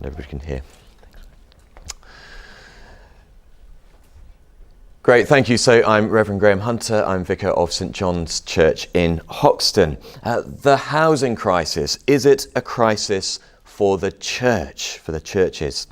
Everybody can hear. Great, thank you. So I'm Revd Graham Hunter. I'm Vicar of St John's Church in Hoxton. The housing crisis, is it a crisis for the church, for the churches?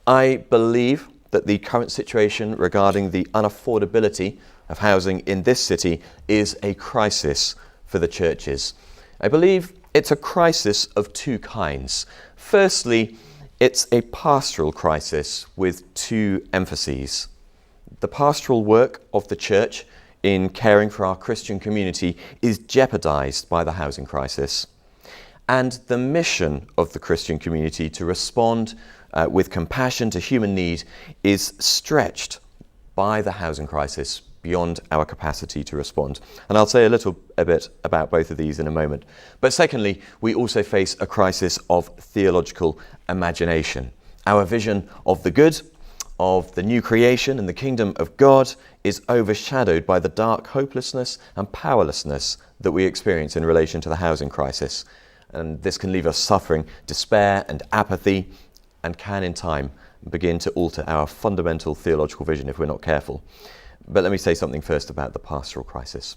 I believe that the current situation regarding the unaffordability of housing in this city is a crisis for the churches. I believe it's a crisis of two kinds. Firstly, it's a pastoral crisis with two emphases. The pastoral work of the church in caring for our Christian community is jeopardized by the housing crisis. And the mission of the Christian community to respond with compassion to human need is stretched by the housing crisis beyond our capacity to respond. And I'll say a little bit about both of these in a moment. But secondly, we also face a crisis of theological imagination. Our vision of the good, of the new creation and the kingdom of God is overshadowed by the dark hopelessness and powerlessness that we experience in relation to the housing crisis. And this can leave us suffering despair and apathy, and can in time begin to alter our fundamental theological vision if we're not careful. But let me say something first about the pastoral crisis.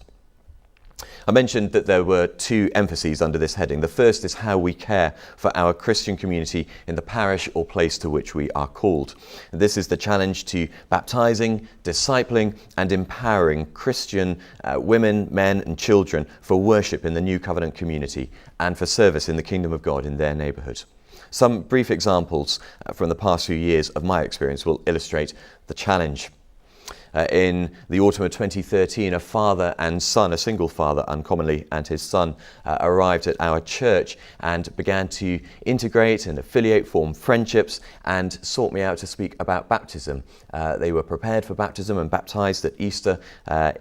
I mentioned that there were two emphases under this heading. The first is how we care for our Christian community in the parish or place to which we are called. And this is the challenge to baptizing, discipling and empowering Christian women, men and children for worship in the new covenant community and for service in the kingdom of God in their neighbourhood. Some brief examples from the past few years of my experience will illustrate the challenge. In the autumn of 2013, a father and son, a single father uncommonly, and his son arrived at our church and began to integrate and affiliate, form friendships, and sought me out to speak about baptism. They were prepared for baptism and baptized at Easter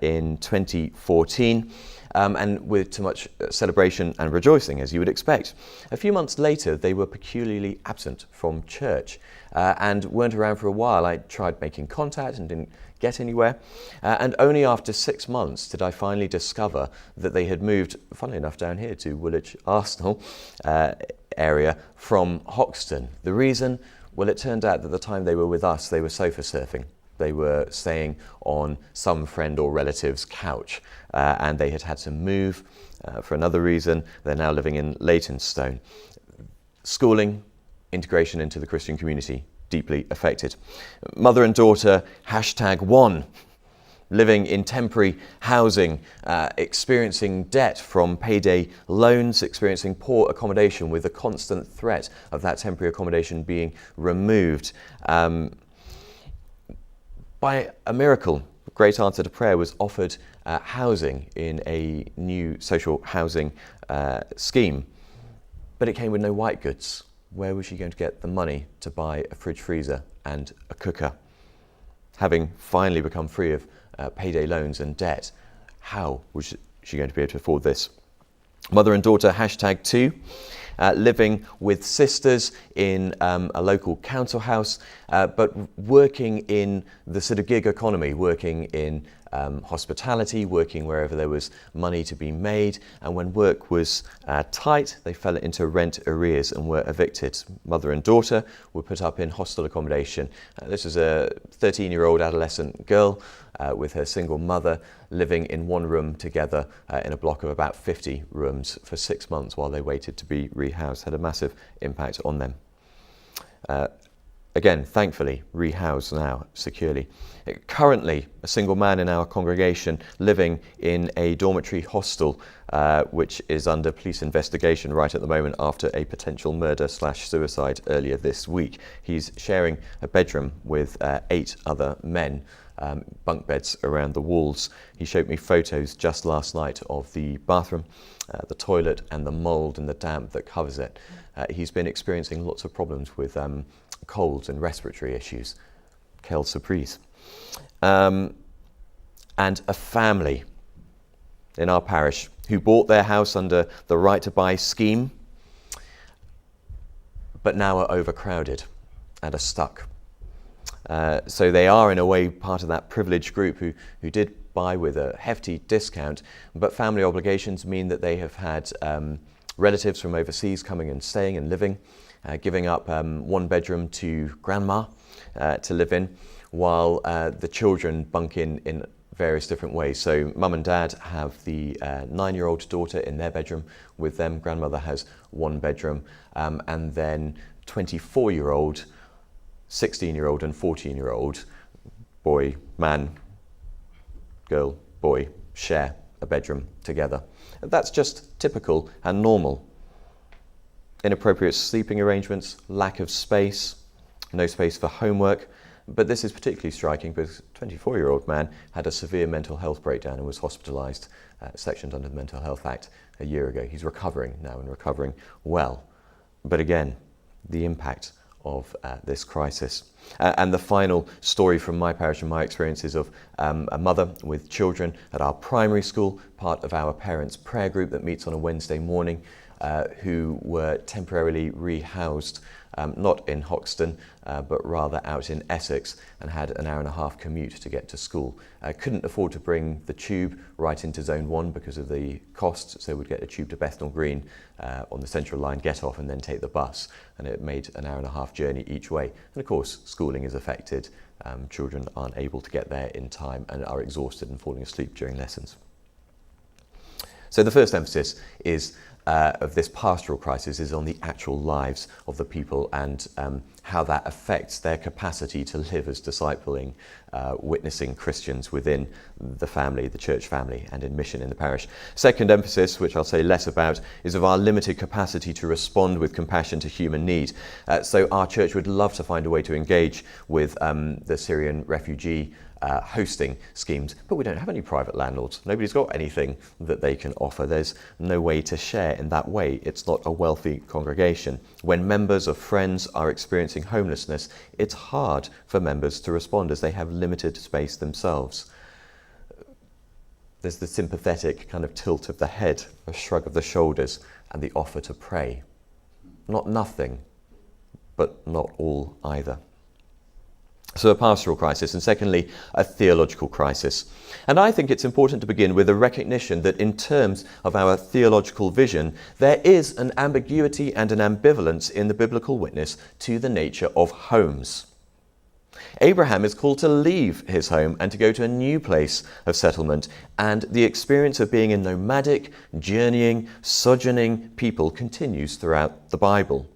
in 2014. And with too much celebration and rejoicing, as you would expect. A few months later, they were peculiarly absent from church and weren't around for a while. I tried making contact and didn't get anywhere. And only after 6 months did I finally discover that they had moved, funnily enough, down here to Woolwich Arsenal area from Hoxton. The reason? Well, it turned out that the time they were with us, they were sofa surfing. They were staying on some friend or relative's couch and they had to move for another reason. They're now living in Leytonstone. Schooling, integration into the Christian community, deeply affected. Mother and daughter, #1, living in temporary housing, experiencing debt from payday loans, experiencing poor accommodation with the constant threat of that temporary accommodation being removed. By a miracle, great answer to prayer, was offered housing in a new social housing scheme. But it came with no white goods. Where was she going to get the money to buy a fridge freezer and a cooker? Having finally become free of payday loans and debt, how was she going to be able to afford this? Mother and daughter, #2. Living with sisters in a local council house, but working in the sort of gig economy, working in hospitality, working wherever there was money to be made. And when work was tight, they fell into rent arrears and were evicted. Mother and daughter were put up in hostel accommodation. This was a 13-year-old adolescent girl with her single mother living in one room together in a block of about 50 rooms for 6 months while they waited to be rehoused. Had a massive impact on them. Again, thankfully, rehoused now securely. Currently, a single man in our congregation living in a dormitory hostel, which is under police investigation right at the moment after a potential murder/suicide earlier this week. He's sharing a bedroom with 8 other men, bunk beds around the walls. He showed me photos just last night of the bathroom, the toilet, and the mould and the damp that covers it. He's been experiencing lots of problems with colds and respiratory issues. Quelle surprise. And a family in our parish who bought their house under the right to buy scheme, but now are overcrowded and are stuck. So they are in a way part of that privileged group who did buy with a hefty discount, but family obligations mean that they have had relatives from overseas coming and staying and living. giving up one bedroom to grandma to live in, while the children bunk in various different ways. So mum and dad have the 9-year-old daughter in their bedroom with them. Grandmother has one bedroom, and then 24-year-old, 16-year-old and 14-year-old, boy, man, girl, boy, share a bedroom together. That's just typical and normal. Inappropriate sleeping arrangements, lack of space, no space for homework. But this is particularly striking because a 24-year-old man had a severe mental health breakdown and was hospitalised, sectioned under the Mental Health Act a year ago. He's recovering now and recovering well. But again, the impact of this crisis. And the final story from my parish and my experiences of a mother with children at our primary school, part of our parents' prayer group that meets on a Wednesday morning, who were temporarily rehoused, not in Hoxton, but rather out in Essex, and had an hour-and-a-half commute to get to school. Couldn't afford to bring the tube right into Zone 1 because of the costs, so would get a tube to Bethnal Green on the Central Line, get off and then take the bus. And it made an hour-and-a-half journey each way. And of course, schooling is affected. Children aren't able to get there in time and are exhausted and falling asleep during lessons. So the first emphasis is of this pastoral crisis is on the actual lives of the people and how that affects their capacity to live as discipling, witnessing Christians within the family, the church family, and in mission in the parish. Second emphasis, which I'll say less about, is of our limited capacity to respond with compassion to human need. So our church would love to find a way to engage with the Syrian refugee hosting schemes, but we don't have any private landlords. Nobody's got anything that they can offer. There's no way to share in that way. It's not a wealthy congregation. When members of Friends are experiencing homelessness, it's hard for members to respond as they have limited space themselves. There's the sympathetic kind of tilt of the head, a shrug of the shoulders, and the offer to pray. Not nothing, but not all either. So a pastoral crisis, and secondly, a theological crisis. And I think it's important to begin with a recognition that in terms of our theological vision, there is an ambiguity and an ambivalence in the biblical witness to the nature of homes. Abraham is called to leave his home and to go to a new place of settlement, and the experience of being a nomadic, journeying, sojourning people continues throughout the Bible.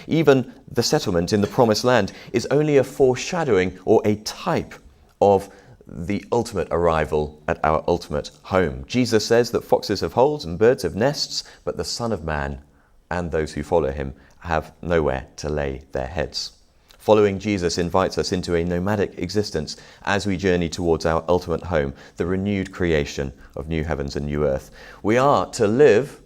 Even the settlement in the Promised Land is only a foreshadowing or a type of the ultimate arrival at our ultimate home. Jesus says that foxes have holes and birds have nests, but the Son of Man and those who follow him have nowhere to lay their heads. Following Jesus invites us into a nomadic existence as we journey towards our ultimate home, the renewed creation of new heavens and new earth. We are to live,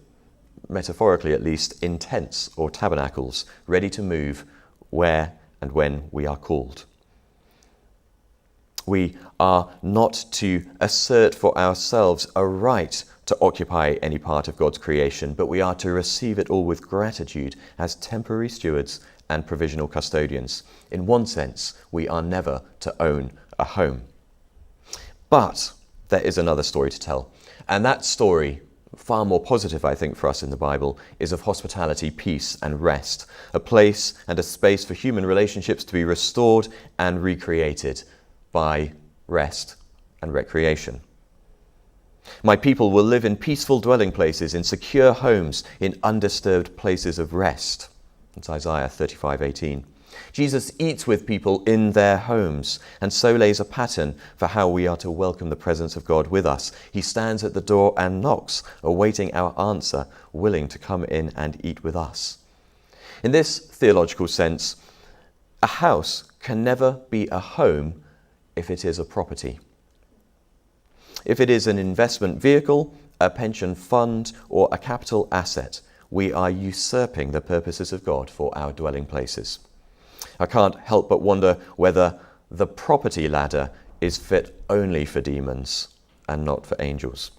metaphorically at least, in tents or tabernacles, ready to move where and when we are called. We are not to assert for ourselves a right to occupy any part of God's creation, but we are to receive it all with gratitude as temporary stewards and provisional custodians. In one sense, we are never to own a home. But there is another story to tell, and that story, far more positive, I think, for us in the Bible, is of hospitality, peace and rest, a place and a space for human relationships to be restored and recreated by rest and recreation. My people will live in peaceful dwelling places, in secure homes, in undisturbed places of rest. That's Isaiah 35:18. Jesus eats with people in their homes and so lays a pattern for how we are to welcome the presence of God with us. He stands at the door and knocks, awaiting our answer, willing to come in and eat with us. In this theological sense, a house can never be a home if it is a property. If it is an investment vehicle, a pension fund, or a capital asset, we are usurping the purposes of God for our dwelling places. I can't help but wonder whether the property ladder is fit only for demons and not for angels.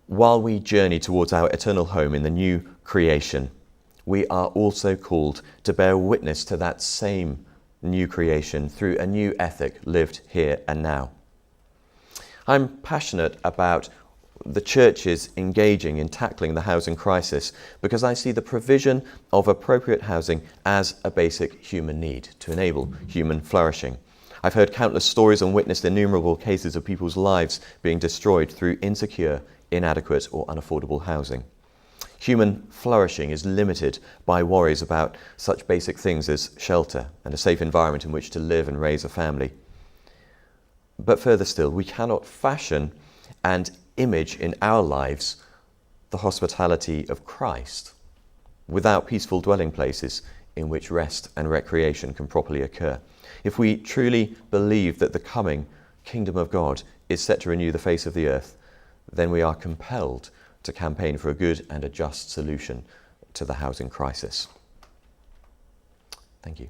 While we journey towards our eternal home in the new creation, we are also called to bear witness to that same new creation through a new ethic lived here and now. I'm passionate about the church is engaging in tackling the housing crisis because I see the provision of appropriate housing as a basic human need to enable human flourishing. I've heard countless stories and witnessed innumerable cases of people's lives being destroyed through insecure, inadequate or unaffordable housing. Human flourishing is limited by worries about such basic things as shelter and a safe environment in which to live and raise a family. But further still, we cannot fashion and image in our lives the hospitality of Christ without peaceful dwelling places in which rest and recreation can properly occur. If we truly believe that the coming kingdom of God is set to renew the face of the earth, then we are compelled to campaign for a good and a just solution to the housing crisis. Thank you.